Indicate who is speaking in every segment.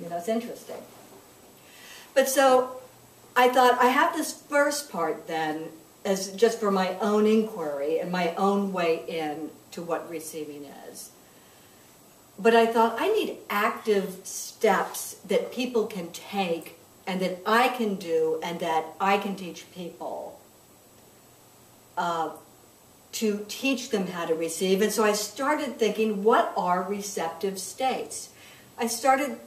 Speaker 1: You know, it's interesting. But so I thought I have this first part then as just for my own inquiry and my own way in to what receiving is. But I thought I need active steps that people can take and that I can do and that I can teach people to teach them how to receive. And so I started thinking, what are receptive states? I started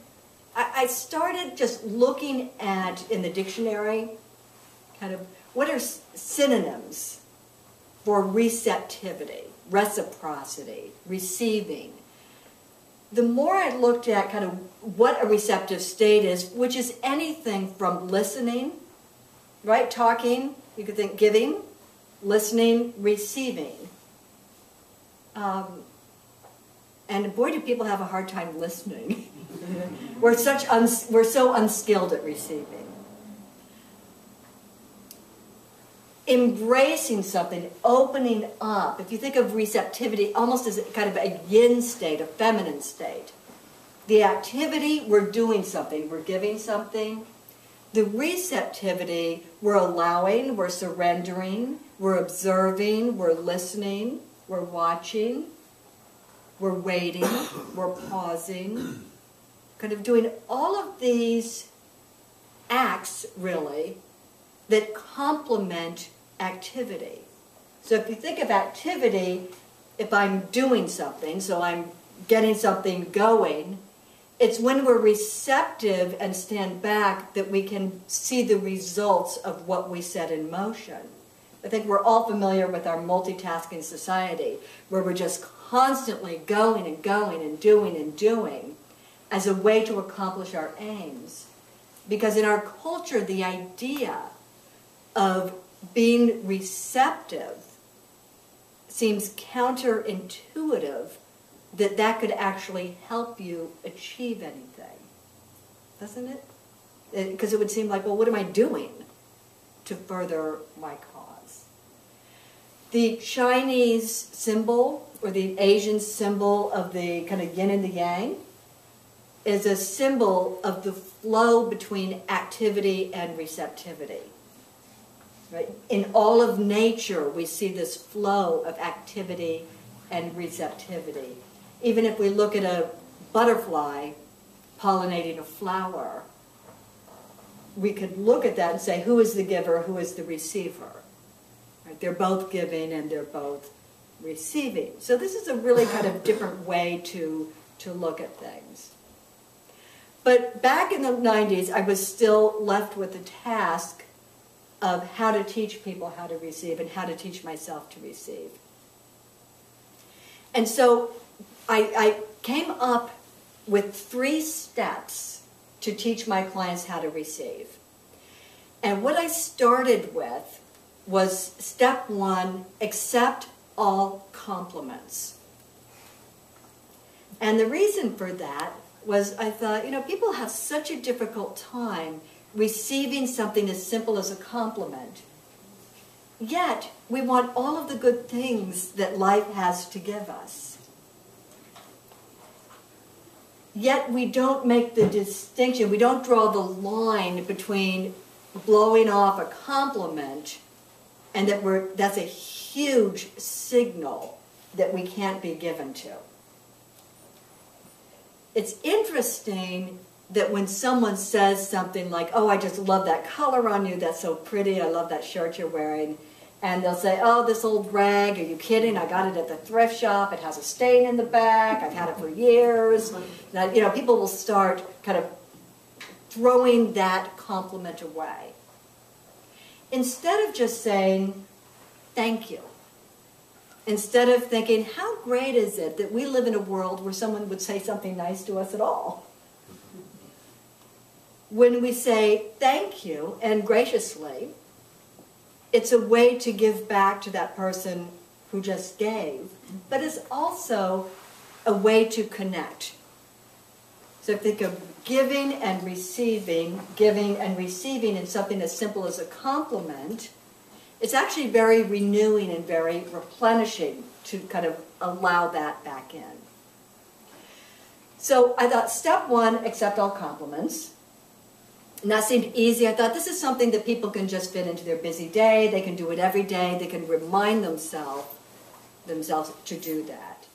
Speaker 1: just looking at, in the dictionary, kind of, what are synonyms for receptivity, reciprocity, receiving? The more I looked at kind of what a receptive state is, which is anything from listening, right, talking, you could think giving, listening, receiving. And boy, do people have a hard time listening. We're so unskilled at receiving. Embracing something, opening up. If you think of receptivity almost as kind of a yin state, a feminine state. The activity, we're doing something, we're giving something. The receptivity, we're allowing, we're surrendering, we're observing, we're listening, we're watching, we're waiting, we're pausing. Kind of doing all of these acts, really, that complement activity. So if you think of activity, if I'm doing something, so I'm getting something going, it's when we're receptive and stand back that we can see the results of what we set in motion. I think we're all familiar with our multitasking society, where we're just constantly going and going and doing as a way to accomplish our aims. Because in our culture, the idea of being receptive seems counterintuitive, that could actually help you achieve anything, doesn't it? Because it would seem like, well, what am I doing to further my cause? The Chinese symbol, or the Asian symbol of the kind of yin and the yang, is a symbol of the flow between activity and receptivity. Right? In all of nature, we see this flow of activity and receptivity. Even if we look at a butterfly pollinating a flower, we could look at that and say, who is the giver, who is the receiver? Right? They're both giving and they're both receiving. So this is a really kind of different way to look at things. But back in the 90s, I was still left with the task of how to teach people how to receive and how to teach myself to receive. And so I came up with 3 steps to teach my clients how to receive. And what I started with was step 1, accept all compliments. And the reason for that was I thought, you know, people have such a difficult time receiving something as simple as a compliment. Yet, we want all of the good things that life has to give us. Yet, we don't make the distinction, we don't draw the line between blowing off a compliment and that's a huge signal that we can't be given to. It's interesting that when someone says something like, oh, I just love that color on you, that's so pretty, I love that shirt you're wearing, and they'll say, oh, this old rag, are you kidding? I got it at the thrift shop, it has a stain in the back, I've had it for years. Now, you know, people will start kind of throwing that compliment away. Instead of just saying, thank you. Instead of thinking, how great is it that we live in a world where someone would say something nice to us at all? When we say thank you and graciously, it's a way to give back to that person who just gave, but it's also a way to connect. So think of giving and receiving in something as simple as a compliment. It's actually very renewing and very replenishing to kind of allow that back in. So I thought, step one, accept all compliments. And that seemed easy. I thought this is something that people can just fit into their busy day. They can do it every day. They can remind themselves to do that.